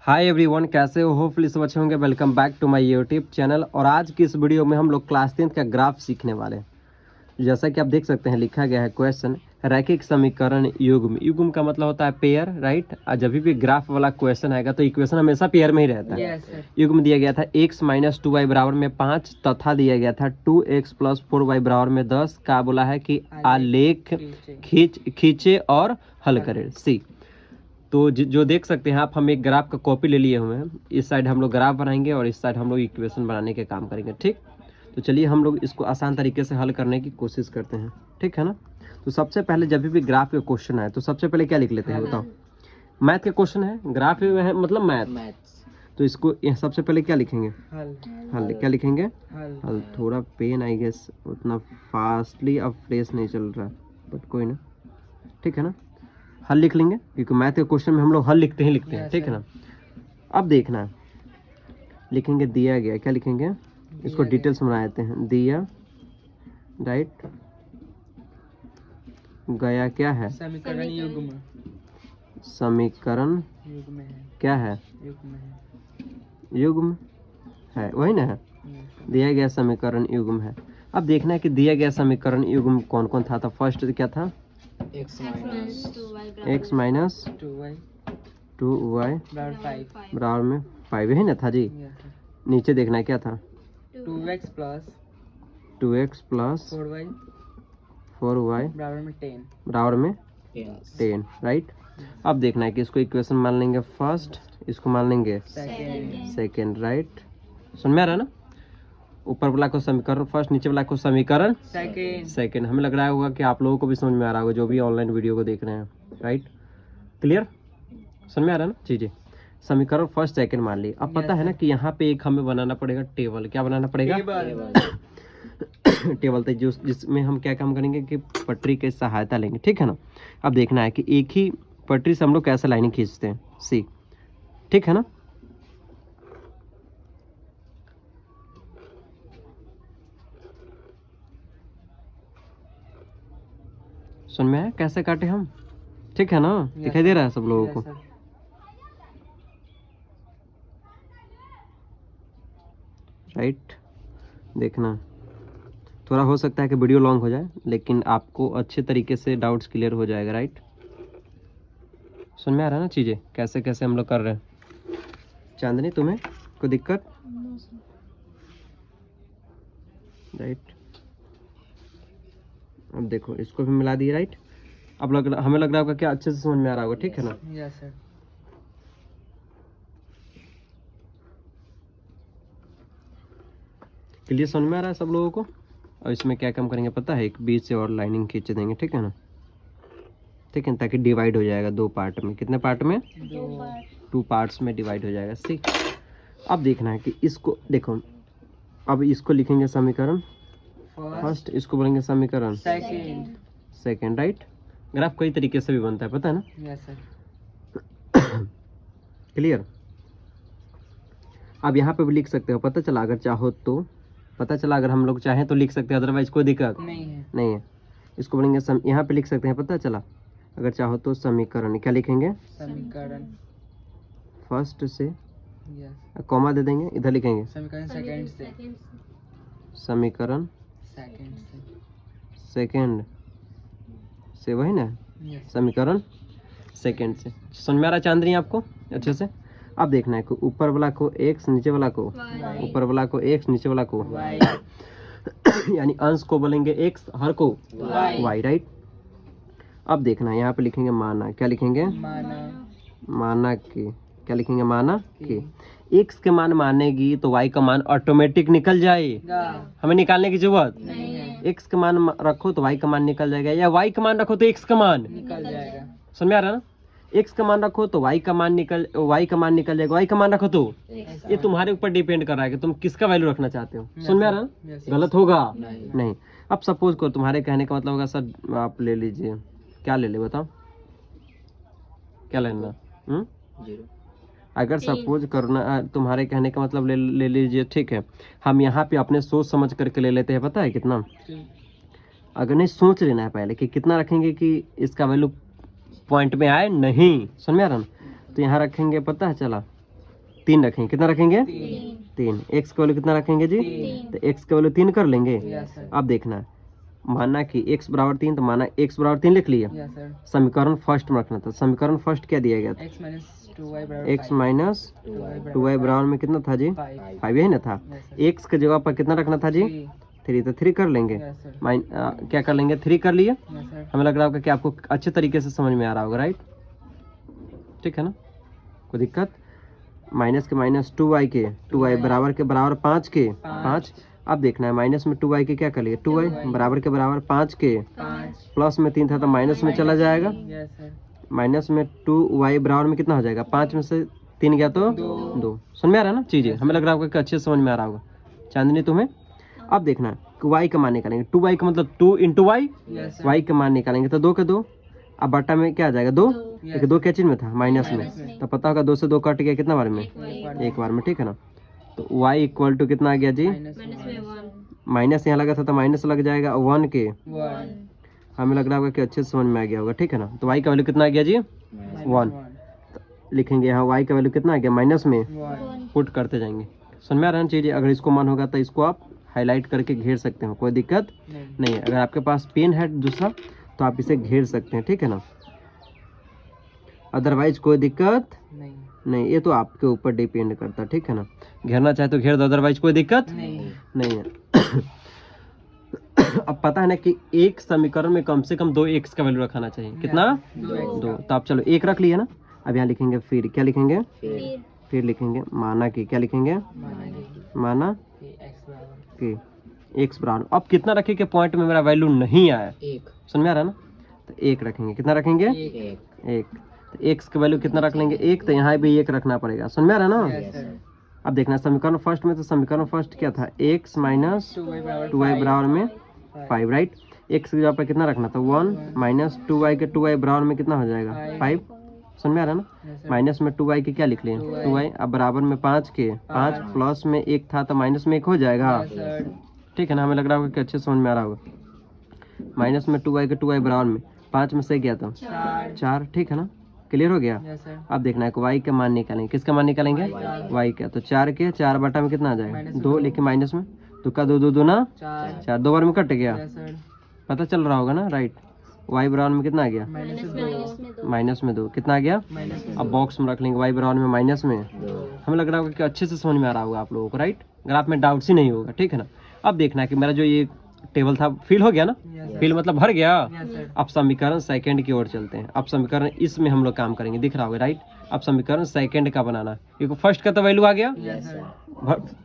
Hi everyone, कैसे हो? Hopefully सब अच्छे होंगे। Welcome back to my YouTube channel. और आज की इस वीडियो में हम लोग क्लास 10 का ग्राफ सीखने वाले हैं। जैसा कि आप देख सकते हैं लिखा गया है क्वेश्चन, रैखिक समीकरण युग्म। युग्म का मतलब होता है पेयर, राइट। और जब भी ग्राफ वाला क्वेश्चन आएगा तो इक्वेशन हमेशा पेयर में ही रहता है। युग्म दिया गया था x - 2y बराबर में 5 तथा दिया गया था 2x + 4y बराबर में 10 का बोला है कि आलेख खींचे और हल करें। सी तो जो देख सकते हैं आप, हम एक ग्राफ का कॉपी ले लिए हुए हैं। इस साइड हम लोग ग्राफ बनाएंगे और इस साइड हम लोग इक्वेशन बनाने के काम करेंगे, ठीक। तो चलिए हम लोग इसको आसान तरीके से हल करने की कोशिश करते हैं, ठीक है ना। तो सबसे पहले जब भी ग्राफ के क्वेश्चन आए तो सबसे पहले क्या लिख लेते हैं, बताओ। मैथ के क्वेश्चन है, ग्राफ में है मतलब मैथ। तो इसको सबसे पहले क्या लिखेंगे? हल। क्या लिखेंगे? हल। थोड़ा पेन आई गेस उतना फास्टली अब फ्रेश नहीं चल रहा, बट कोई ना, ठीक है ना। हल लिख लेंगे क्योंकि मैथ के क्वेश्चन में हम लोग हल लिखते हैं, ठीक है ना। अब देखना है, लिखेंगे दिया गया, क्या लिखेंगे? इसको डिटेल्स में बना देते हैं। दिया, राइट, गया क्या है? समीकरण युग्म। समीकरण युग्म है। क्या है? युग्म है। युग्म है, वही ना है। दिया गया समीकरण युग्म है। अब देखना है कि दिया गया समीकरण युग्म कौन कौन था। तो फर्स्ट क्या था? x - 2y बराबर में 5 है ना था जी। yes, नीचे देखना है क्या था? 2x + 2x + 4y बराबर में 10, राइट। अब देखना है कि इसको इक्वेशन मान लेंगे फर्स्ट, इसको मान लेंगे सेकेंड, राइट। समझ में आ रहा है ना। ऊपर वाला को समीकरण फर्स्ट, नीचे वाला को समीकरण सेकेंड। हमें लग रहा होगा कि आप लोगों को भी समझ में आ रहा होगा जो भी ऑनलाइन वीडियो को देख रहे हैं, राइट। क्लियर? समझ में आ रहा है ना। जी। समीकरण फर्स्ट सेकेंड मान ली। अब पता है ना कि यहाँ पे एक हमें बनाना पड़ेगा टेबल। क्या बनाना पड़ेगा? टेबल। तो जिसमें हम क्या काम करेंगे कि पटरी की सहायता लेंगे, ठीक है ना। अब देखना है कि एक ही पटरी से हम लोग कैसे लाइनिंग खींचते हैं, सी, ठीक है ना। सुन में आया कैसे काटे हम, ठीक है ना। दिखाई दे रहा है सब लोगों को? राइट। देखना, थोड़ा हो सकता है कि वीडियो लॉन्ग हो जाए लेकिन आपको अच्छे तरीके से डाउट्स क्लियर हो जाएगा, राइट। सुन में आ रहा है ना चीज़ें कैसे कैसे हम लोग कर रहे हैं। चांदनी, तुम्हें कोई दिक्कत? राइट। अब देखो इसको भी मिला दिए, राइट। अब हमें लग रहा होगा क्या अच्छे से समझ में आ रहा होगा, ठीक है ना। Yes sir. क्लियर समझ में आ रहा है सब लोगों को? और इसमें क्या काम करेंगे पता है? एक बीच से और लाइनिंग खींच देंगे, ठीक है ना। ठीक है, ताकि डिवाइड हो जाएगा 2 पार्ट में। कितने पार्ट में? 2 पार्ट्स में डिवाइड हो जाएगा, ठीक। अब देखना है कि इसको देखो, अब इसको लिखेंगे समीकरण फर्स्ट, इसको बोलेंगे समीकरण सेकेंड, राइट। ग्राफ कई तरीके से भी बनता है, पता है ना। Yes sir. क्लियर? अब यहाँ पे भी लिख सकते हो, पता चला अगर चाहो तो, पता चला अगर हम लोग चाहें तो लिख सकते हैं, अदरवाइज कोई दिक्कत नहीं है। इसको बोलेंगे यहाँ पे लिख सकते हैं, पता चला अगर चाहो तो समीकरण। क्या लिखेंगे? समीकरण फर्स्ट से, यस, कॉमा दे देंगे, इधर लिखेंगे समीकरण सेकंड से, समीकरण सेकंड से, वही ना, यस। समीकरण सेकंड से। समझ में आ रहा चांदनी आपको अच्छे से? अब देखना है कि ऊपर वाला को x, नीचे वाला को y। ऊपर वाला को x, नीचे वाला को y। यानी अंश को बोलेंगे x, हर को y, राइट। अब देखना है यहाँ पे लिखेंगे माना। क्या लिखेंगे? माना की। क्या लिखेंगे? माना की। x के मान मानेगी तो y का मान ऑटोमेटिक निकल जाएगा, हमें निकालने की जरूरत नहीं है। x का मान रखो तो y का मान निकल जाएगा, या y का मान रखो तो x का मान निकल जाएगा। समझ में आ रहा है ना। x का मान रखो तो y का मान निकल जाएगा, y का मान रखो तो ये तुम्हारे ऊपर डिपेंड कर रहा है कि तुम किसका वैल्यू रखना चाहते हो। समझ में आ रहा है? गलत होगा नहीं। अब सपोज करो, तुम्हारे कहने का मतलब होगा सर आप ले लीजिए, क्या ले ले बताओ, क्या लेना? अगर सपोज करना, तुम्हारे कहने का मतलब ले लीजिए, ठीक है। हम यहाँ पे अपने सोच समझ करके ले लेते हैं, पता है कितना? अगर नहीं, सोच लेना है पहले कि कितना रखेंगे कि इसका वैल्यू पॉइंट में आए नहीं। समझ में आ रहा ना। तो यहाँ रखेंगे, पता है चला 3 रखेंगे, कितना रखेंगे? 3 3। x का वैल्यू कितना रखेंगे जी? 3 तो x का वैल्यू 3 कर लेंगे। यस सर अब देखना है, माना कि x बराबर 3, तो माना x बराबर 3 लिख लिया। यस सर समीकरण फर्स्ट में रखना था। समीकरण फर्स्ट क्या दिया गया था? x माइनस 2y बराबर x माइनस 2y बराबर में कितना था जी? 5 5 यही ना था। यस सर x की जगह पर कितना रखना था जी? 3, तो 3 कर लेंगे। यस सर क्या कर लेंगे? 3 कर लिए। यस सर हमें लग रहा होगा कि आपको अच्छे तरीके से समझ में आ रहा होगा, राइट? ठीक है ना, कोई दिक्कत? माइनस के माइनस 2y के 2y बराबर के बराबर 5 के 5। अब देखना है माइनस में 2y के क्या कर लिए? 2y बराबर के बराबर 5 के 5 प्लस में 3 था तो माइनस में चला जाएगा। यस सर माइनस में 2y बराबर में कितना हो जाएगा? 5 में से 3 गया तो 2। समझ में आ रहा है ना चीज़ें? हमें लग रहा होगा कि अच्छे से समझ में आ रहा होगा चांदनी तुम्हें। अब देखना है कि y का मान निकालेंगे। 2y का मतलब 2 इंटू वाई, यस y का मान निकालेंगे तो 2 के 2। अब बट्टा में क्या आ जाएगा? 2। Yes. एक 2 क्या चीज में था? माइनस में। माइनस में। तो पता होगा 2 से 2 कट गया कितना बार में? एक बार में, ठीक है ना। तो y इक्वल टू कितना आ गया जी? माइनस यहाँ लगा था तो माइनस लग जाएगा 1 के। 1 हमें लग रहा होगा कि अच्छे से समझ में आ गया होगा, ठीक है ना। तो y का वैल्यू कितना आ गया जी? 1 लिखेंगे यहाँ। y का वैल्यू कितना आ गया? माइनस में 1 पुट करते जाएंगे। समझ में आ रहा है चीज़ें? अगर इसको मन होगा तो इसको आप हाईलाइट करके घेर सकते हो, कोई दिक्कत नहीं है। अगर आपके पास पेन है दूसरा तो आप इसे घेर सकते हैं, ठीक है ना। अदरवाइज कोई दिक्कत नहीं नहीं, ये तो आपके ऊपर डिपेंड करता है, ठीक है ना। घेरना चाहे तो घेर दो, अदरवाइज कोई दिक्कत नहीं है। अब पता है ना कि एक समीकरण में कम से कम 2x का वैल्यू रखाना चाहिए। कितना? 2। तो आप चलो 1 रख लिया ना। अब यहाँ लिखेंगे फिर, क्या लिखेंगे? फिर लिखेंगे माना कि, क्या लिखेंगे? माना कि x बराबर। अब कितना रखे के पॉइंट में मेरा वैल्यू नहीं आया? 1 समझ में आ रहा है ना। तो 1 रखेंगे। कितना रखेंगे? 1। तो x का वैल्यू कितना रख लेंगे? 1। तो यहाँ भी 1 रखना पड़ेगा। समझ में आ रहा है ना। अब देखना समीकरण फर्स्ट में, तो समीकरण फर्स्ट क्या था? x माइनस 2y बराबर में 5, राइट। x की जगह पर कितना रखना था? 1 माइनस 2y के 2y बराबर में कितना हो जाएगा? 5। समझ में आ रहा है ना। माइनस में 2y के क्या लिख लिए? 2y। अब बराबर में 5 के 5 प्लस में 1 था तो माइनस में 1 हो जाएगा, ठीक है ना। हमें लग रहा होगा कि अच्छे समझ में आ रहा होगा। माइनस में 2y के 2y बराबर में 5 में से गया था 4, ठीक है ना। क्लियर हो गया। अब देखना है कि y का मान निकालेंगे। किसका मान निकालेंगे? y का। तो 4 के 4 बटा में कितना आ जाएगा? 2 लिखे माइनस में। तो का 2 2 2 ना 4, 2 बार में कट गया। पता चल रहा होगा ना, राइट। y बराबर में कितना आ गया? माइनस में 2। कितना आ गया? अब बॉक्स में रख लेंगे y बराबर में माइनस में। हमें लग रहा होगा कि अच्छे से समझ में आ रहा होगा आप लोगों को, राइट। अगर आप में डाउट्स ही नहीं होगा, ठीक है ना। अब देखना है कि मेरा जो ये टेबल था फिल हो गया ना। फिल मतलब भर गया। अब समीकरण सेकंड की ओर चलते हैं। अब समीकरण इसमें हम लोग काम करेंगे, दिख रहा होगा, राइट। अब समीकरण सेकंड का बनाना है, क्योंकि फर्स्ट का तो वैल्यू आ गया,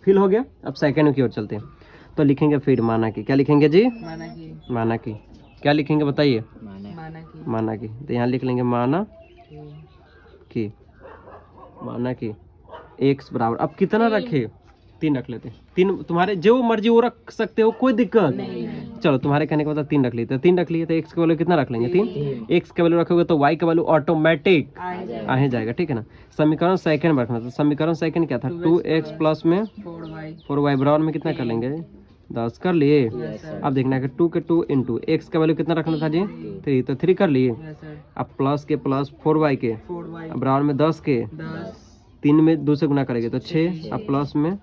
फिल हो गया। अब सेकंड की ओर चलते हैं। तो लिखेंगे फिर माना कि, क्या लिखेंगे जी? माना कि क्या लिखेंगे बताइए? माना कि। तो यहाँ लिख लेंगे माना कि, माना कि x बराबर, अब कितना रखे? 3 रख लेते हैं। 3 तुम्हारे जो मर्जी वो रख सकते हो, कोई दिक्कत नहीं। चलो तुम्हारे कहने के बाद 3 रख लिए, तो 3 रख लिए तो x का वैल्यू कितना रख लेंगे? 3। x का वैल्यू रखोगे तो y का वैल्यू ऑटोमेटिक आ ही जाएगा, ठीक है ना। समीकरण सेकंड में रखना। तो समीकरण सेकंड क्या था? 2x प्लस में 4y बराबर में कितना कर लेंगे? 10 कर लिए। अब देखना है कि 2 के 2 इंटू x का वैल्यू कितना रखना था जी? 3, तो 3 कर लिए। अब प्लस के प्लस 4y के बराबर में 10 के 3 में 2 से गुना करेंगे तो 6। अब प्लस में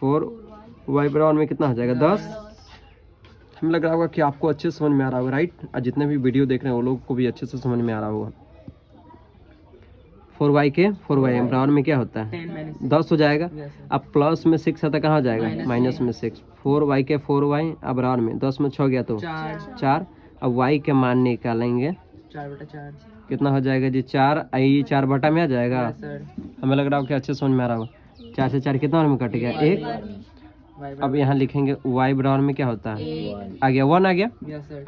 4y बराबर में कितना हो जाएगा? 10। हमें लग रहा होगा कि आपको अच्छे से समझ में आ रहा होगा, राइट। और जितने भी वीडियो देख रहे हैं वो लोग को भी अच्छे से समझ में आ रहा होगा। 4y के 4y बराबर में क्या होता है? 10 हो जाएगा। अब प्लस में 6 आता कहाँ हो जाएगा? माइनस में 6। 4y के 4y अब बराबर में 10 में 6 गया तो 4। अब y के मान निकालेंगे, 4/4 कितना हो जाएगा जी? 4। आई 4 बटा में आ जाएगा। हमें लग रहा होगा कि अच्छे समझ में आ रहा होगा। 4 से 4 कितना में कट गया? 1। अब यहाँ लिखेंगे y बराबर में क्या होता है? आ गया 1 आ गया।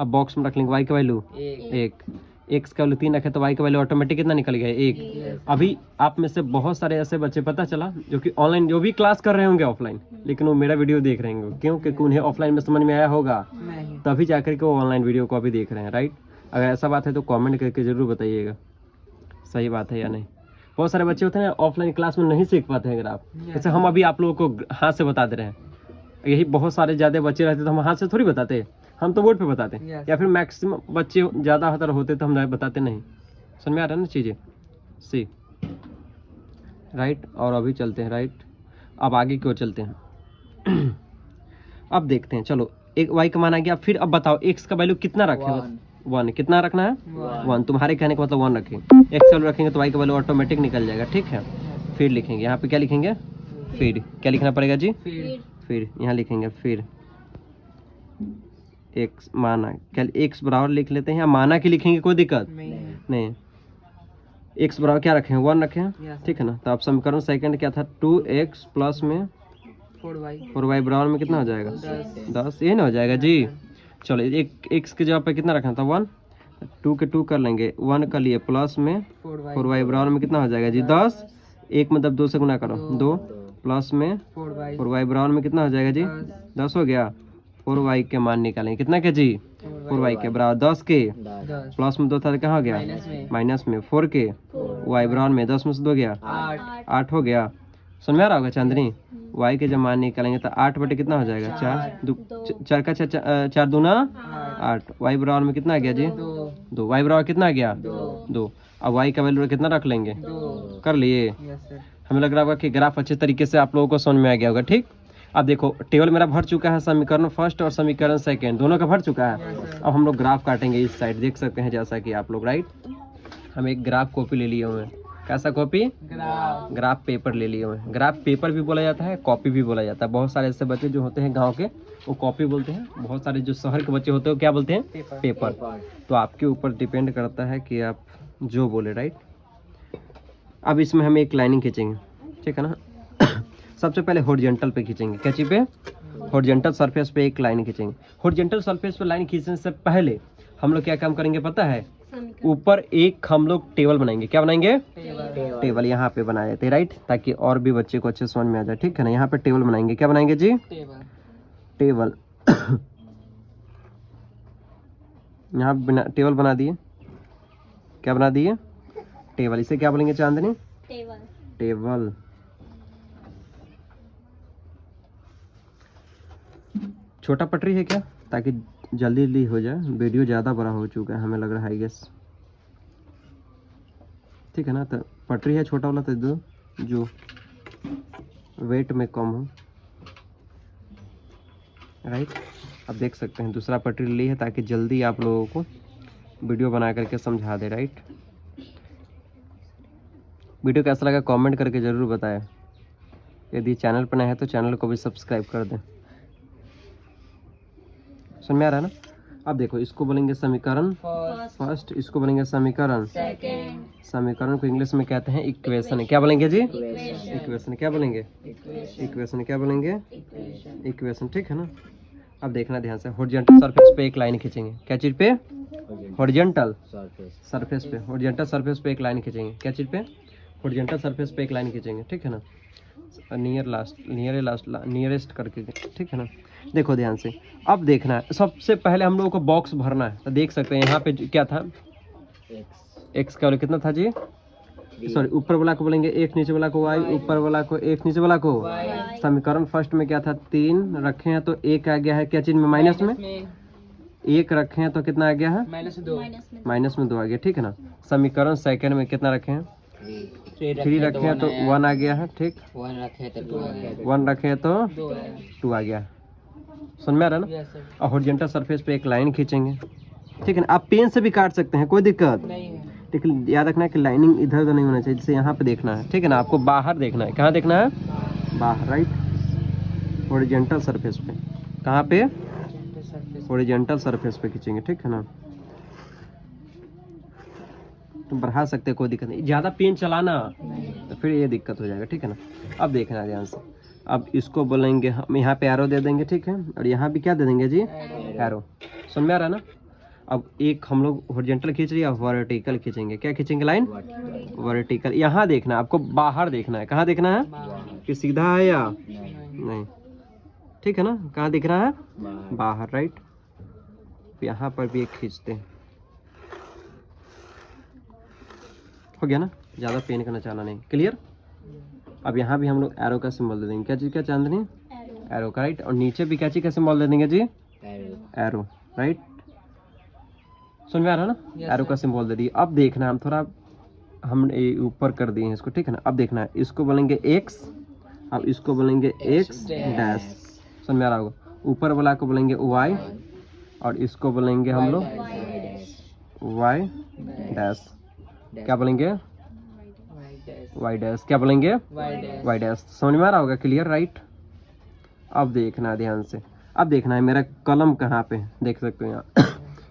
अब बॉक्स में रख लेंगे y का वैल्यू 1। x का वैल्यू 3 रखे तो y का वैल्यू ऑटोमेटिक कितना निकल गया? 1। अभी आप में से बहुत सारे ऐसे बच्चे पता चला जो कि ऑनलाइन जो भी क्लास कर रहे होंगे ऑफलाइन, लेकिन वो मेरा वीडियो देख रहे होंगे, क्योंकि उन्हें ऑफलाइन में समझ में आया होगा तभी जाकर के वो ऑनलाइन वीडियो को अभी देख रहे हैं, राइट। अगर ऐसा बात है तो कमेंट करके ज़रूर बताइएगा सही बात है या नहीं। बहुत सारे बच्चे होते हैं ऑफलाइन क्लास में नहीं सीख पाते हैं। अगर आप जैसे हम अभी आप लोगों को हाथ से बता दे रहे हैं, यही बहुत सारे ज़्यादा बच्चे रहते तो हम हाथ से थोड़ी बताते, हम तो बोर्ड पे बताते। या फिर मैक्सिमम बच्चे ज़्यादातर होते तो हम बताते नहीं। समझ में आ रहा है ना चीज़ें? सी राइट, और अभी चलते हैं राइट, अब आगे क्यों चलते हैं। अब देखते हैं, चलो एक y का मान आ गया, फिर अब बताओ x का वैल्यू कितना रखें, 1 कितना रखना है, 1, तुम्हारे कहने का मतलब 1 रखें, x वैल्यू रखेंगे तो y का वैल्यू ऑटोमेटिक निकल जाएगा, ठीक है। फिर लिखेंगे यहाँ पे क्या लिखेंगे, फिर क्या लिखना पड़ेगा जी, फिर यहाँ लिखेंगे फिर x माना, क्या x बराबर लिख लेते हैं या माना कि लिखेंगे, कोई दिक्कत नहीं, x बराबर क्या रखें, 1 रखें, ठीक है ना। तो अब समीकरण सेकंड क्या था, 2x प्लस में 4y बराबर में कितना हो जाएगा, 10, ये ना हो जाएगा जी। चलो एक x के जगह पे कितना रखना था, 1, 2 के 2 कर लेंगे, 1 कर लिए, प्लस में 4y बराबर में कितना हो जाएगा जी, 10, 1 मतलब 2 से गुना करो, 2 प्लस में 4y बराबर में कितना हो जाएगा जी, 10 हो गया। 4y के मान निकालेंगे, कितना के जी, 4y के बराबर 10 के, प्लस में 2 था कहाँ हो गया, माइनस में 4 के, y बराबर में 10 में से 2 गया 8 हो गया। सुन में आ रहा होगा चांदनी, y के जब मान निकालेंगे तो 8 बटे कितना हो जाएगा, 4 का 4 दूना 8, y बराबर में कितना आ गया जी, 2, y बराबर कितना आ गया, 2। अब y का वैल्यू कितना रख लेंगे, कर लिए। हमें लग रहा होगा कि ग्राफ अच्छे तरीके से आप लोगों को समझ में आ गया होगा, ठीक। अब देखो टेबल मेरा भर चुका है, समीकरण फर्स्ट और समीकरण सेकंड दोनों का भर चुका है। अब हम लोग ग्राफ काटेंगे इस साइड, देख सकते हैं जैसा कि आप लोग, राइट। हम एक ग्राफ कॉपी ले लिए हुए हैं, कैसा कॉपी, ग्राफ पेपर ले लिए हुए हैं। ग्राफ पेपर भी बोला जाता है, कॉपी भी बोला जाता है। बहुत सारे ऐसे बच्चे जो होते हैं गांव के, वो कॉपी बोलते हैं, बहुत सारे जो शहर के बच्चे होते हैं वो क्या बोलते हैं, पेपर। तो आपके ऊपर डिपेंड करता है कि आप जो बोले, राइट। अब इसमें हम एक लाइनिंग खींचेंगे, ठीक है ना। सबसे पहले हॉरिजॉन्टल पे खींचेंगे, क्या चीज पे, हॉरिजॉन्टल सरफेस पे एक लाइन खींचेंगे। हॉरिजॉन्टल सरफेस पे लाइन खींचने से पहले हम लोग क्या काम करेंगे पता है, ऊपर एक हम लोग टेबल बनाएंगे, क्या बनाएंगे, टेबल यहाँ पे बनाए जाते हैं, राइट, ताकि और भी बच्चे को अच्छे समझ में आ जाए, ठीक है ना। यहाँ पे टेबल बनाएंगे, क्या बनाएंगे जी, टेबल। यहाँ टेबल बना दिए, क्या बना दिए, टेबल। इसे क्या बोलेंगे चांदनी, टेबल। छोटा पटरी है क्या, ताकि जल्दी जल्दी हो जाए, वीडियो ज़्यादा बड़ा हो चुका है हमें लग रहा है, आई गेस, ठीक है ना। तो पटरी है छोटा वाला, तो दो जो वेट में कम हो, राइट। अब देख सकते हैं दूसरा पटरी ली है ताकि जल्दी आप लोगों को वीडियो बना करके समझा दे, राइट। वीडियो कैसा लगा कमेंट करके ज़रूर बताएं। यदि चैनल पर नया है तो चैनल को भी सब्सक्राइब कर दें। समझ में आ रहा है ना। अब देखो इसको बोलेंगे समीकरण फर्स्ट, इसको बोलेंगे समीकरण सेकंड। समीकरण को इंग्लिश में कहते हैं इक्वेशन, क्या बोलेंगे जी, इक्वेशन। क्या बोलेंगे, इक्वेशन। क्या बोलेंगे, इक्वेशन, ठीक है ना। अब देखना ध्यान से, हॉरिजॉन्टल सरफेस पे एक लाइन खींचेंगे, क्या चीज पे, हॉरिजॉन्टल सरफेस पे, हॉरिजॉन्टल सरफेस पे एक लाइन खींचेंगे, क्या चीज पे, हॉरिजॉन्टल सरफेस पे एक लाइन खींचेंगे, ठीक है ना। नियरेस्ट करके, ठीक है ना। देखो ध्यान से, अब देखना है सबसे पहले हम लोगों को बॉक्स भरना है। तो देख सकते हैं यहाँ पे क्या था, एक्स का कितना था जी, सॉरी ऊपर वाला को बोलेंगे एक, नीचे वाला को वाई, ऊपर वाला को एक, नीचे वाला को समीकरण फर्स्ट में क्या था, 3 रखे हैं तो एक आ गया है, क्या चीज में, माइनस में। 1 रखे हैं तो कितना आ गया है, माइनस में 2 आ गया, ठीक है ना। समीकरण सेकंड में कितना रखे हैं, 3 रखे हैं तो 1 आ गया है, ठीक। 1 रखे हैं तो 2 आ गया। सुन में आ रहा है ना। और हॉरिजॉन्टल सरफेस पे एक लाइन खींचेंगे, ठीक है ना। आप पेन से भी काट सकते हैं, कोई दिक्कत नहीं है, लेकिन याद रखना है कि लाइनिंग इधर उधर नहीं होना चाहिए, जैसे यहाँ पे देखना है, ठीक है ना। आपको बाहर देखना है, कहाँ देखना है, बाहर, राइट। हॉरिजॉन्टल सरफेस पे, कहाँ पे, हॉरिजॉन्टल सरफेस पे खींचेंगे, ठीक है ना। तो बढ़ा सकते हैं, कोई दिक्कत नहीं, ज़्यादा पेन चलाना तो फिर ये दिक्कत हो जाएगा, ठीक है ना। अब देखना है ध्यान से, अब इसको बोलेंगे हम, यहाँ पे एरो दे देंगे, ठीक है, और यहाँ भी क्या दे देंगे जी, एरो। समझ में आ रहा है ना। अब एक हम लोग हॉरिजॉन्टल खींच रही है, वर्टिकल खींचेंगे, क्या खींचेंगे, लाइन वर्टिकल। यहाँ देखना है आपको, बाहर देखना है, कहाँ देखना है, कि सीधा है या नहीं, ठीक है ना। कहाँ दिख रहा है, बाहर, राइट। यहाँ पर भी एक खींचते हैं, हो गया ना, ज़्यादा पेन करना चाहना नहीं, क्लियर। अब यहाँ भी हम लोग एरो का सिंबल दे देंगे, क्या चीज़ का चांदनी, एरो का, राइट। और नीचे भी क्या चीज़ का सिंबल दे देंगे जी, एरो, राइट। सुन में आ रहा है ना, एरो का सिंबल दे दिए। अब देखना हम थोड़ा हम ऊपर कर दिए हैं इसको, ठीक है ना। अब देखना है, इसको बोलेंगे x, अब इसको बोलेंगे x डैश, समझ में आ रहा होगा। ऊपर वाला को बोलेंगे y और इसको बोलेंगे हम लोग y डैश, क्या बोलेंगे y डैश, क्या बोलेंगे y डैश। समझ में आ रहा होगा, क्लियर, राइट। अब देखना है ध्यान से, अब देखना है मेरा कलम कहाँ पे है, देख सकते हो यहाँ।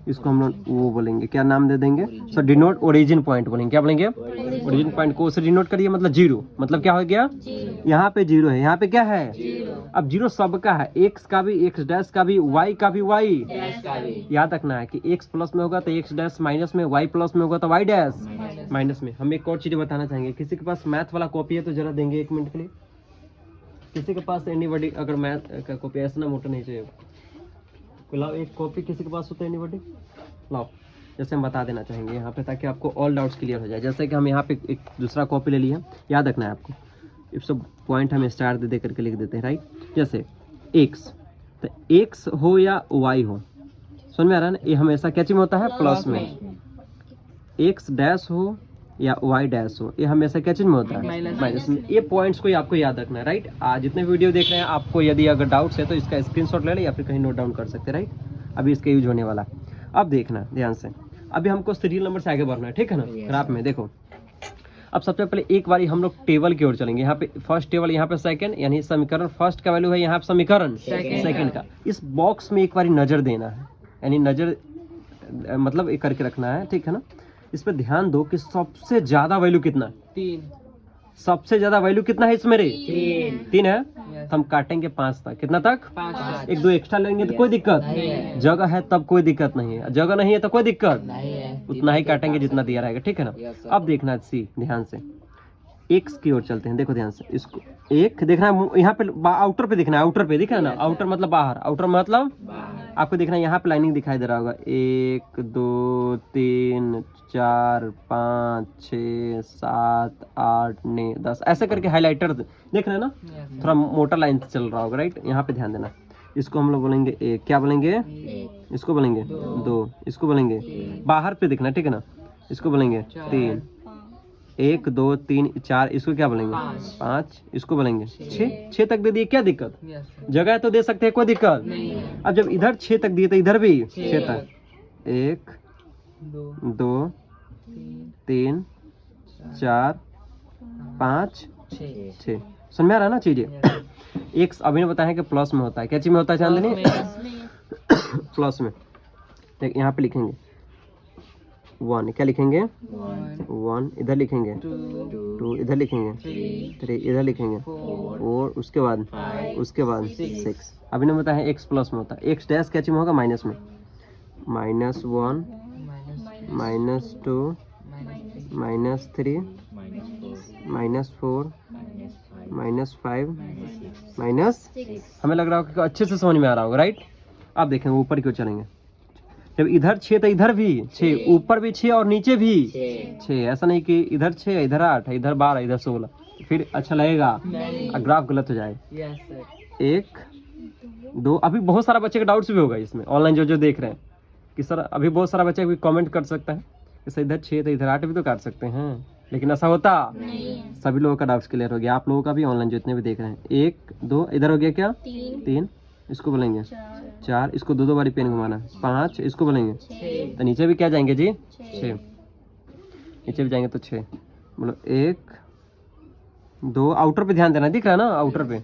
इसको हम लोग वो बोलेंगे, क्या नाम दे देंगे सर, डिनोट ओरिजिन पॉइंट बोलेंगे, क्या बोलेंगे ओरिजिन पॉइंट को उसे डिनोट करिए, मतलब जीरो, मतलब क्या हो गया यहाँ पे जीरो है, यहाँ पे क्या है अब जीरो सबका है, एक्स का भी, एक्स डैश का भी, वाई का भी, वाई याद रखना है कि एक्स प्लस में होगा तो एक्स डैश माइनस में, वाई प्लस में होगा तो वाई डैश माइनस में। हम एक और चीज बताना चाहेंगे, किसी के पास मैथ वाला कॉपी है तो जरा देंगे 1 मिनट के लिए, किसी के पास एनीबॉडी अगर मैथ का कॉपी, ऐसा ना मोटा नहीं चाहिए, लाओ एक कॉपी, किसी के पास होता है एनीबॉडी, लाओ। जैसे हम बता देना चाहेंगे यहाँ पे ताकि आपको ऑल डाउट्स क्लियर हो जाए। जैसे कि हम यहाँ पे एक दूसरा कॉपी ले लिया, याद रखना है आपको, ये सब पॉइंट हम स्टार दे करके लिख देते हैं, राइट। जैसे एक्स, तो एक्स हो या वाई हो, समझ में आ रहा है ना, ये हमेशा क्या चीज में होता है प्लस में, एक्स डैश हो या वाई डैश हो, ये हमेशा क्या चीज में होता है माइनस में। ये पॉइंट्स को आपको याद रखना है, राइट। आज जितने वीडियो देख रहे हैं आपको यदि अगर डाउट्स है तो इसका स्क्रीनशॉट ले लें या फिर कहीं नोट डाउन कर सकते हैं, राइट। अभी इसका यूज होने वाला। अब देखना ध्यान से, अभी हमको सीरियल नंबर से आगे बढ़ना है, ठीक है ना। ग्राफ में देखो, अब सबसे पहले एक बारी हम लोग टेबल की ओर चलेंगे। यहाँ पे फर्स्ट टेबल, यहाँ पे सेकंड, यानी समीकरण फर्स्ट का वैल्यू है, यहाँ पे समीकरण सेकंड का। इस बॉक्स में एक बारी नजर देना है, यानी नजर मतलब एक करके रखना है, ठीक है ना। इस पर ध्यान दो कि सबसे ज्यादा वैल्यू कितना, 3, सबसे ज्यादा वैल्यू कितना है इसमें रे, 3 है। तो हम काटेंगे 5 तक, कितना तक 5, 1 2 एक्स्ट्रा लेंगे तो कोई दिक्कत नहीं, जगह है तब कोई दिक्कत नहीं है, जगह नहीं है तो कोई दिक्कत नहीं है, उतना ही काटेंगे जितना दिया रहेगा, ठीक है ना। अब देखना सी ध्यान से, एक्स की ओर चलते हैं, देखो ध्यान से, इसको एक देखना है, यहाँ पे आउटर पे दिखना है, आउटर पे दिखा है ना, आउटर मतलब बाहर, आउटर मतलब आपको देखना है, यहाँ पे लाइनिंग दिखाई दे रहा होगा, 1 2 3 4 5 6 7 8 9 10 ऐसे करके हाईलाइटर देख रहे हैं ना, थोड़ा मोटा लाइन चल रहा होगा, राइट। यहाँ पे ध्यान देना, इसको हम लोग बोलेंगे एक, क्या बोलेंगे, इसको बोलेंगे 2, इसको बोलेंगे बाहर पे दिखना, ठीक है ना, इसको बोलेंगे 3, 1 2 3 4, इसको क्या बोलेंगे 5, इसको बोलेंगे 6 तक दे दिए, क्या दिक्कत, जगह तो दे सकते हैं, कोई दिक्कत नहीं। अब जब इधर 6 तक दिए तो इधर भी 6 तक, 1 2 3 4 5 6, समझ में आ रहा है ना चीजें। एक अभी ने बताया कि प्लस में होता है, क्या चीज में होता है चांदनी, प्लस में। यहाँ पे लिखेंगे 1, क्या लिखेंगे 1, इधर लिखेंगे 2, इधर लिखेंगे 3, इधर लिखेंगे 4, उसके बाद 6। अभी ने बताया एक्स प्लस में होता है, एक्स डैश क्या चीज में होगा माइनस में, -1 -2 -3 -4 -5 हमें लग रहा होगा कि अच्छे से समझ में आ रहा होगा, राइट। अब देखेंगे ऊपर क्यों चलेंगे, जब इधर 6 तो इधर भी 6, ऊपर भी 6 और नीचे भी 6, ऐसा नहीं कि इधर 6 इधर 8 इधर 12 इधर 16, फिर अच्छा लगेगा, ग्राफ गलत हो जाए। 1 2, अभी बहुत सारा बच्चे का डाउट्स भी होगा इसमें, ऑनलाइन जो देख रहे हैं कि सर, अभी बहुत सारा बच्चा भी कमेंट कर सकता है कि सर इधर 6 तो इधर 8 भी तो काट सकते हैं, लेकिन ऐसा होता नहीं। सभी लोगों का डाउट्स क्लियर हो गया, आप लोगों का भी, ऑनलाइन जितने भी देख रहे हैं। 1 2, इधर हो गया क्या 3, इसको बोलेंगे 4, इसको 2 बारी पेन घुमाना, 5, इसको बोलेंगे 6, तो नीचे भी क्या जाएंगे जी 6, नीचे भी जाएंगे तो 6, बोलो 1 2, आउटर पे ध्यान देना, दिख रहा है ना आउटर पे,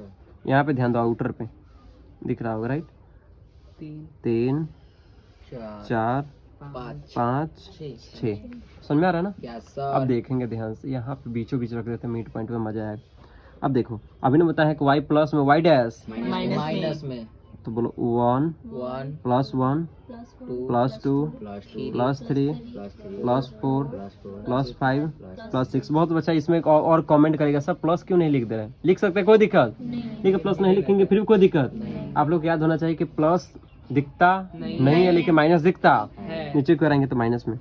यहाँ पे ध्यान दो, आउटर पे दिख रहा होगा, राइट। 3 4 5 6, समझ में आ रहा है ना। अब देखेंगे ध्यान से, यहाँ पे बीचों बीच रख देते हैं, मिड पॉइंट में मजा आएगा। अब देखो, अभी ने बताया कि y प्लस में, y डैश माइनस में, तो बोलो 1 +1 +2 +3 +4 +5 +6। बहुत अच्छा, इसमें एक और कमेंट करेगा सर प्लस क्यों नहीं लिख दे रहे हैं, लिख सकते हैं, कोई दिक्कत नहीं, प्लस नहीं लिखेंगे फिर भी कोई दिक्कत। आप लोग याद होना चाहिए कि प्लस दिखता नहीं है, लेकिन माइनस दिखता, नीचे क्यों रहेंगे तो माइनस में,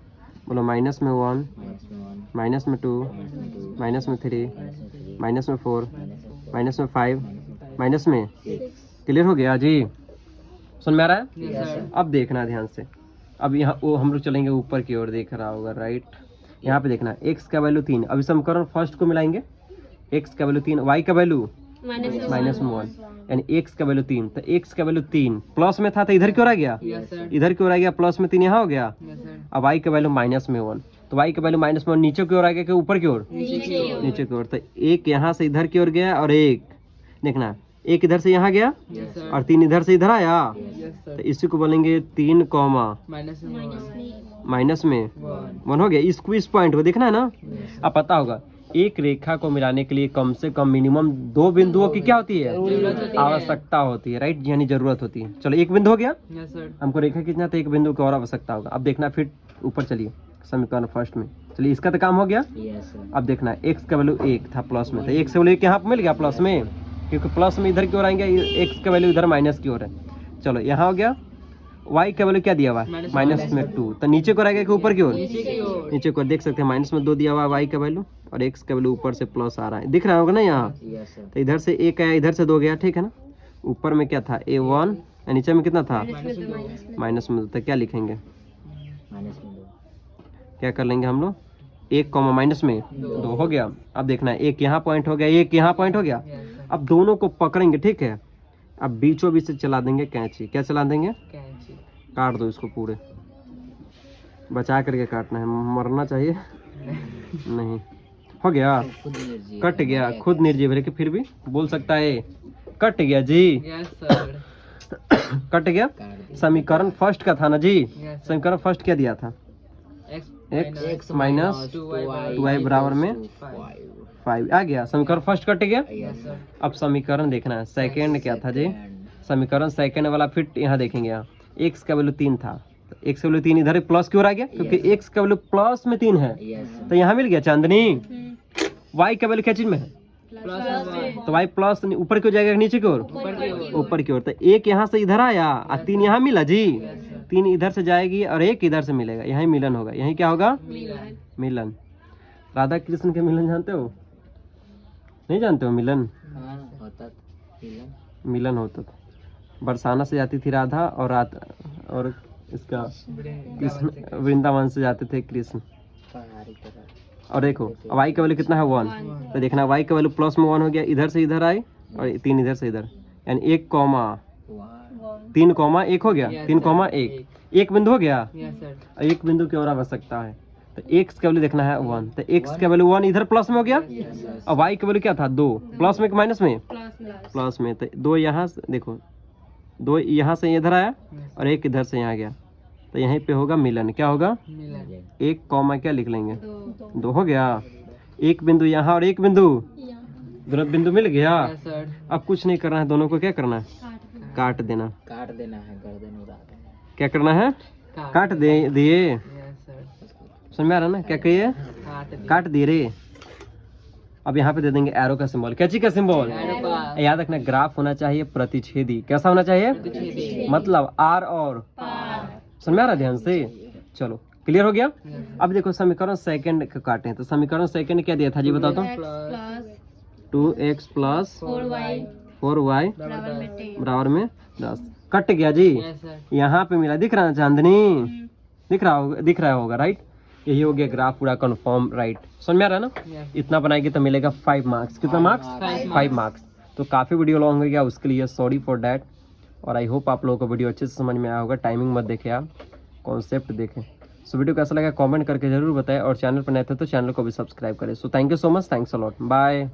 बोलो -1 -2 -3 -4 -5 क्लियर हो गया जी, सुन में आ रहा है। अब देखना ध्यान से, अब यहाँ वो हम लोग चलेंगे ऊपर की ओर, देख रहा होगा, राइट। यहाँ पे देखना x का वैल्यू 3, अभी समीकरण फर्स्ट को मिलाएंगे, x का वैल्यू 3, y का वैल्यू -1, यानी x का वैल्यू 3, तो x का वैल्यू 3 प्लस में था तो इधर क्यों रह गया, इधर क्यों रह गया, प्लस में 3 यहाँ हो गया। अब y का वैल्यू -1, तो y का वैल्यू -1 नीचे की ओर आ गया कि ऊपर की ओर, नीचे की ओर, तो एक यहाँ से इधर की ओर गया और एक देखना एक इधर से यहाँ गया और 3 इधर से इधर आया, तो इसी को बोलेंगे 3 कॉमा माइनस में 1 हो गया। इसको इस पॉइंट को देखना है ना। अब पता होगा एक रेखा को मिलाने के लिए कम से कम मिनिमम 2 बिंदुओं की क्या होती है, आवश्यकता होती है, राइट, यानी जरूरत होती है। चलो एक बिंदु हो गया, हमको रेखा कितना था, एक बिंदु की और आवश्यकता होगा। अब देखना फिर ऊपर चलिए समीकरण फर्स्ट में, चलिए इसका तो काम हो गया। अब देखना x का वैल्यू 1 था प्लस में, तो x का वैल्यू यहाँ पे मिल गया प्लस में, क्योंकि प्लस में इधर की ओर आएंगे, x का वैल्यू इधर माइनस की ओर है। चलो यहाँ हो गया, y का वैल्यू क्या दिया हुआ है -2, तो नीचे को रहेगा कि ऊपर की ओर, नीचे को देख सकते हैं -2 दिया हुआ है y का वैल्यू, और x का वैल्यू ऊपर से प्लस आ रहा है, दिख रहा होगा ना यहाँ। तो इधर से 1 आया, इधर से 2 गया, ठीक है ना। ऊपर में क्या था a1, नीचे में कितना था -2, तो क्या लिखेंगे, क्या कर लेंगे हम लोग, 1 कॉमा माइनस में 2 हो गया। अब देखना एक यहाँ पॉइंट हो गया, एक यहाँ पॉइंट हो गया। अब दोनों को पकड़ेंगे, ठीक है। अब बीचों बीच से चला देंगे कैंची, क्या चला देंगे, काट दो इसको पूरे, बचा करके काटना है, मरना चाहिए नहीं। हो गया, कट गया, खुद निर्जीव है कि फिर भी बोल सकता है कट गया जी, कट गया। समीकरण फर्स्ट का था ना जी, समीकरण फर्स्ट क्या दिया था, x माइनस 2y बराबर में 5 आ गया, समीकरण फर्स्ट कट गया। अब समीकरण देखना है सेकेंड क्या था जी, समीकरण सेकेंड वाला फिट यहाँ देखेंगे, यहाँ x का वैल्यू 3 था, तो x का वैल्यू 3 इधर प्लस क्यों आ गया, क्योंकि x का वैल्यू प्लस में 3 है, तो यहाँ मिल गया चांदनी। y का वैल्यू क्या चीज में है, तो y प्लस ऊपर क्यों जाएगा, नीचे की ओर, ऊपर की ओर, तो 1 यहाँ से इधर आया और 3 यहाँ मिला जी, 3 इधर से जाएगी और 1 इधर से मिलेगा, यही मिलन होगा, यही क्या होगा, मिलन। राधा कृष्ण के मिलन जानते हो, नहीं जानते हो, मिलन मिलन होता था। बरसाना से जाती थी राधा और इसका कृष्ण वृंदावन से जाते थे कृष्ण। और देखो y का वैल्यू कितना है 1, तो देखना y का वैल्यू प्लस में 1 हो गया, इधर से इधर आए और 3 इधर से इधर, यानी 1 कॉमा 3 कॉमा 1 हो गया, 3 कॉमा 1, एक बिंदु हो गया, एक बिंदु की और आवश्यकता है। तो x का वैल्यू देखना है 1, तो x का वैल्यू 1 इधर प्लस में हो गया, और y का वैल्यू क्या था 2, प्लस में कि माइनस में, प्लस में, तो 2 यहाँ से देखो, 2 यहाँ से इधर आया और 1 इधर से यहाँ गया, तो यहीं पे होगा मिलन, क्या होगा, 1 कॉमा क्या लिख लेंगे 2 हो गया, एक बिंदु यहाँ और एक बिंदु, दोनों बिंदु मिल गया। अब कुछ नहीं करना है, दोनों को क्या करना है, काट देना है, क्या करना है, काट दिए, समझ में आ रहा ना, क्या कहिए, काट दिए रे। अब यहाँ पे दे देंगे एरो का सिंबल, क्या चीज का सिंबल, याद रखना ग्राफ होना चाहिए प्रतिच्छेदी, कैसा होना चाहिए, मतलब आर और समझ में आ रहा ध्यान से। चलो क्लियर हो गया। अब देखो समीकरण सेकंड काटे, तो समीकरण सेकंड क्या दिया था जी, बताओ तो, 2x प्लस 4y बराबर में 10, कट गया जी, यहाँ पे मिला, दिख रहा है चांदनी, दिख रहा होगा राइट, यही हो गया ग्राफ पूरा कंफर्म, राइट, समझ में आ रहा है ना। इतना बनाएंगे तो मिलेगा 5 मार्क्स, कितना मार्क्स, 5 मार्क्स। तो काफ़ी वीडियो लॉन्ग हो गया, उसके लिए सॉरी फॉर डैट, और आई होप आप लोगों को वीडियो अच्छे से समझ में आया होगा। टाइमिंग मत देखें आप, कॉन्सेप्ट देखें। सो वीडियो कैसा लगा कमेंट करके जरूर बताएं, और चैनल पर नए थे तो चैनल को भी सब्सक्राइब करें। So thank you so much, thanks a lot, bye.